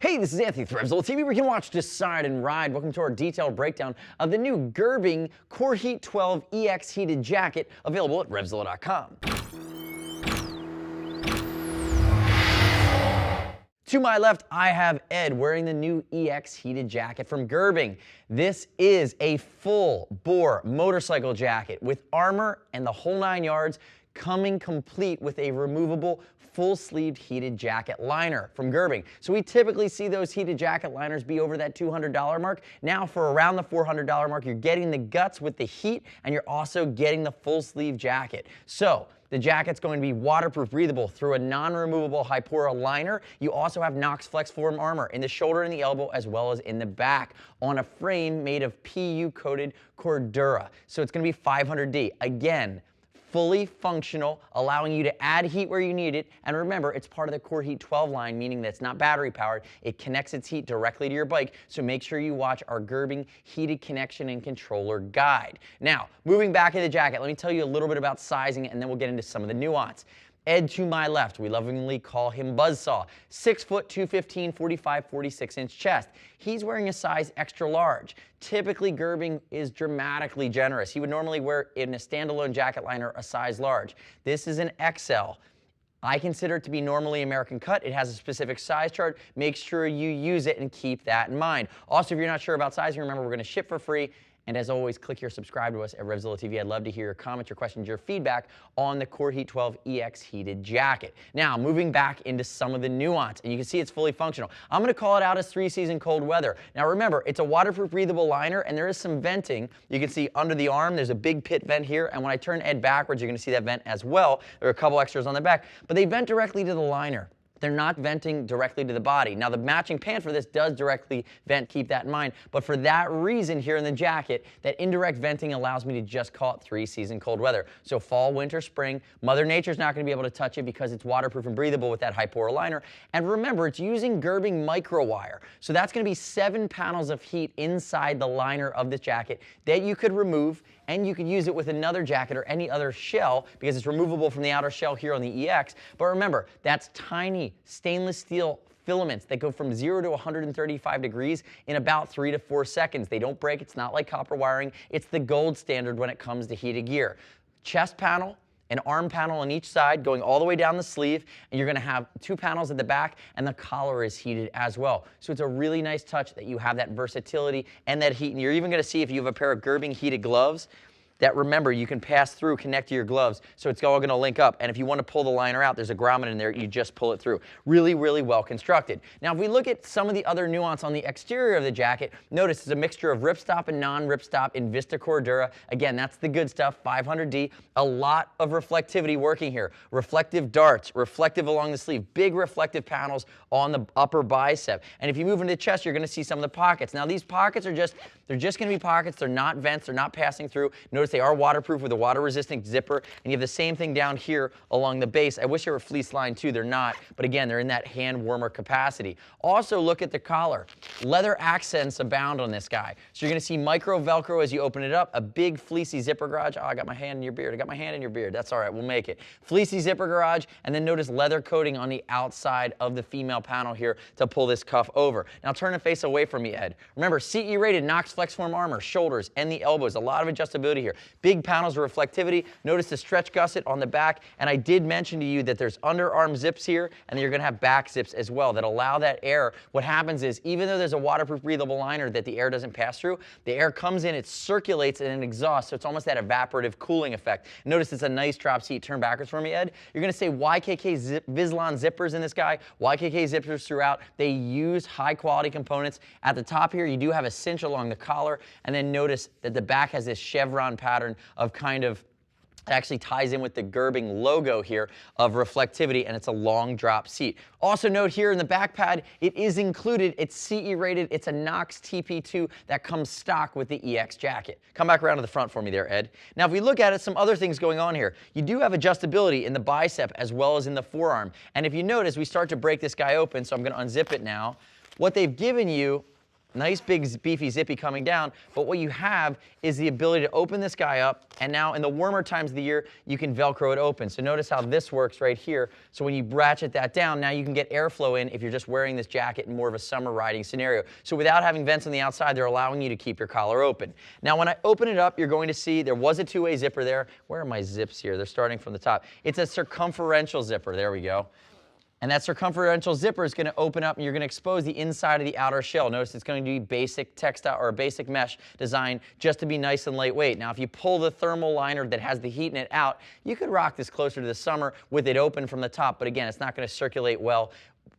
Hey, this is Anthony with RevZilla TV, where you can watch, decide, and ride. Welcome to our detailed breakdown of the new Gerbing Coreheat12 EX heated jacket, available at RevZilla.com. To my left, I have Ed wearing the new EX heated jacket from Gerbing. This is a full-bore motorcycle jacket with armor and the whole 9 yards, coming complete with a removable full-sleeved heated jacket liner from Gerbing. So we typically see those heated jacket liners be over that $200 mark. Now for around the $400 mark, you're getting the guts with the heat, and you're also getting the full-sleeve jacket. So the jacket's going to be waterproof, breathable through a non-removable Hypora liner. You also have Knox Flex Form armor in the shoulder and the elbow, as well as in the back, on a frame made of PU-coated Cordura. So it's going to be 500D. Again, fully functional, allowing you to add heat where you need it. And remember, it's part of the Coreheat12 line, meaning that it's not battery powered. It connects its heat directly to your bike, so make sure you watch our Gerbing heated connection and controller guide. Now, moving back in the jacket, let me tell you a little bit about sizing, and then we'll get into some of the nuance. Ed to my left, we lovingly call him Buzzsaw. 6 foot, 215, 45, 46-inch chest. He's wearing a size extra large. Typically, Gerbing is dramatically generous. He would normally wear in a standalone jacket liner a size large. This is an XL. I consider it to be normally American cut. It has a specific size chart. Make sure you use it and keep that in mind. Also, if you're not sure about sizing, remember we're going to ship for free. And as always, click here, subscribe to us at RevZilla TV. I'd love to hear your comments, your questions, your feedback on the Coreheat12 EX heated jacket. Now, moving back into some of the nuance, and you can see it's fully functional. I'm going to call it out as 3-season cold weather. Now remember, it's a waterproof, breathable liner, and there is some venting. You can see under the arm, there's a big pit vent here, and when I turn Ed backwards, you're going to see that vent as well. There are a couple extras on the back, but they vent directly to the liner. They're not venting directly to the body. Now, the matching pant for this does directly vent, keep that in mind. But for that reason here in the jacket, that indirect venting allows me to just call it 3-season cold weather. So fall, winter, spring, Mother Nature's not going to be able to touch it because it's waterproof and breathable with that Hypora liner. And remember, it's using Gerbing microwire. So that's going to be 7 panels of heat inside the liner of this jacket that you could remove, and you could use it with another jacket or any other shell because it's removable from the outer shell here on the EX. But remember, that's tiny stainless steel filaments that go from 0 to 135 degrees in about 3 to 4 seconds. They don't break. It's not like copper wiring. It's the gold standard when it comes to heated gear. Chest panel, an arm panel on each side going all the way down the sleeve, and you're going to have 2 panels at the back, and the collar is heated as well. So it's a really nice touch that you have that versatility and that heat. And you're even going to see, if you have a pair of Gerbing heated gloves, that, remember, you can pass through, connect to your gloves, so it's all going to link up. And if you want to pull the liner out, there's a grommet in there, you just pull it through. Really, really well constructed. Now, if we look at some of the other nuance on the exterior of the jacket, notice it's a mixture of ripstop and non-ripstop in Vista Cordura. Again, that's the good stuff, 500D. A lot of reflectivity working here. Reflective darts, reflective along the sleeve, big reflective panels on the upper bicep. And if you move into the chest, you're going to see some of the pockets. Now, these pockets are they're just going to be pockets. They're not vents. They're not passing through. Notice they are waterproof with a water-resistant zipper, and you have the same thing down here along the base. I wish they were fleece lined too. They're not, but again, they're in that hand warmer capacity. Also, look at the collar. Leather accents abound on this guy. So you're going to see micro Velcro as you open it up, a big fleecy zipper garage. Oh, I got my hand in your beard. I got my hand in your beard. That's all right. We'll make it. Fleecy zipper garage, and then notice leather coating on the outside of the female panel here to pull this cuff over. Now turn and face away from me, Ed. Remember, CE rated Knox Flex Form armor, shoulders, and the elbows. A lot of adjustability here. Big panels of reflectivity. Notice the stretch gusset on the back, and I did mention to you that there's underarm zips here, and then you're going to have back zips as well that allow that air. What happens is, even though there's a waterproof, breathable liner that the air doesn't pass through, the air comes in, it circulates, and it exhausts, so it's almost that evaporative cooling effect. Notice it's a nice drop seat. Turn backwards for me, Ed. You're going to say YKK Vislon zippers in this guy. YKK zippers throughout. They use high-quality components. At the top here, you do have a cinch along the collar, and then notice that the back has this chevron pattern of kind of, it actually ties in with the Gerbing logo here of reflectivity, and it's a long drop seat. Also note here in the back pad, it is included, it's CE rated, it's a Knox TP2 that comes stock with the EX jacket. Come back around to the front for me there, Ed. Now if we look at it, some other things going on here. You do have adjustability in the bicep as well as in the forearm. And if you notice, we start to break this guy open, so I'm going to unzip it now. What they've given you Nice big beefy zippy coming down, but what you have is the ability to open this guy up, and now in the warmer times of the year, you can Velcro it open. So notice how this works right here. So when you ratchet that down, now you can get airflow in if you're just wearing this jacket in more of a summer riding scenario. So without having vents on the outside, they're allowing you to keep your collar open. Now when I open it up, you're going to see there was a two-way zipper there. Where are my zips here? They're starting from the top. It's a circumferential zipper. There we go. And that circumferential zipper is going to open up and you're going to expose the inside of the outer shell. Notice it's going to be basic textile or basic mesh design just to be nice and lightweight. Now if you pull the thermal liner that has the heat in it out, you could rock this closer to the summer with it open from the top, but again, it's not going to circulate well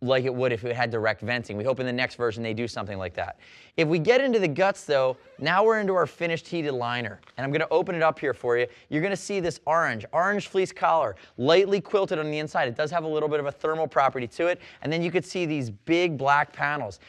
like it would if it had direct venting. We hope in the next version they do something like that. If we get into the guts though, now we're into our finished heated liner. And I'm going to open it up here for you. You're going to see this orange fleece collar, lightly quilted on the inside. It does have a little bit of a thermal property to it. And then you could see these big black panels.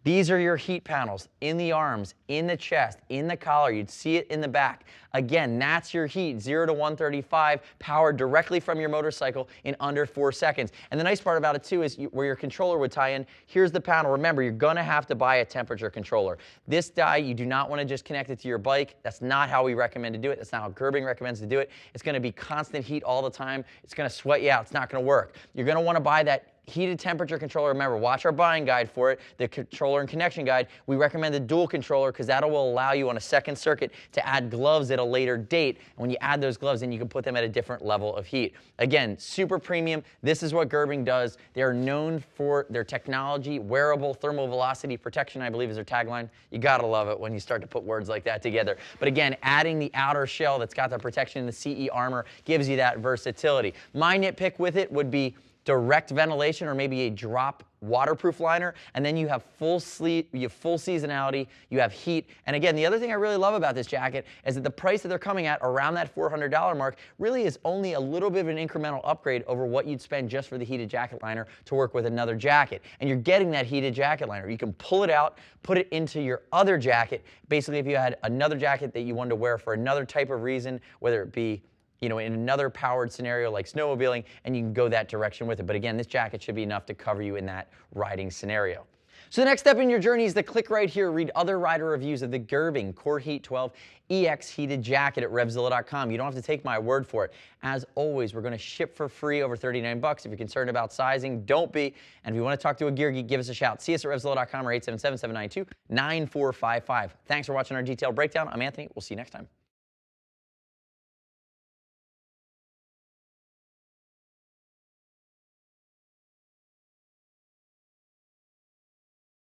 These are your heat panels in the arms, in the chest, in the collar. You'd see it in the back. Again, that's your heat, 0 to 135, powered directly from your motorcycle in under 4 seconds. And the nice part about it too is where your controller would tie in, here's the panel. Remember, you're gonna have to buy a temperature controller. This die, you do not wanna just connect it to your bike. That's not how we recommend to do it. That's not how Gerbing recommends to do it. It's gonna be constant heat all the time. It's gonna sweat you out. It's not gonna work. You're gonna wanna buy that heated temperature controller. Remember, watch our buying guide for it, the controller and connection guide. We recommend the dual controller because that will allow you on a second circuit to add gloves at a later date. And when you add those gloves in, you can put them at a different level of heat. Again, super premium. This is what Gerbing does. They are known for their technology, wearable thermal velocity protection, I believe is their tagline. You gotta love it when you start to put words like that together. But again, adding the outer shell that's got the protection in the CE armor gives you that versatility. My nitpick with it would be direct ventilation or maybe a drop waterproof liner, and then you have full seasonality, you have heat. And again, the other thing I really love about this jacket is that the price that they're coming at around that $400 mark really is only a little bit of an incremental upgrade over what you'd spend just for the heated jacket liner to work with another jacket. And you're getting that heated jacket liner. You can pull it out, put it into your other jacket. Basically, if you had another jacket that you wanted to wear for another type of reason, whether it be in another powered scenario like snowmobiling, and you can go that direction with it. But again, this jacket should be enough to cover you in that riding scenario. So the next step in your journey is to click right here, read other rider reviews of the Gerbing Coreheat12 EX heated jacket at RevZilla.com. You don't have to take my word for it. As always, we're going to ship for free over 39 bucks. If you're concerned about sizing, don't be. And if you want to talk to a gear geek, give us a shout. See us at RevZilla.com or 877-792-9455. Thanks for watching our detailed breakdown. I'm Anthony. We'll see you next time.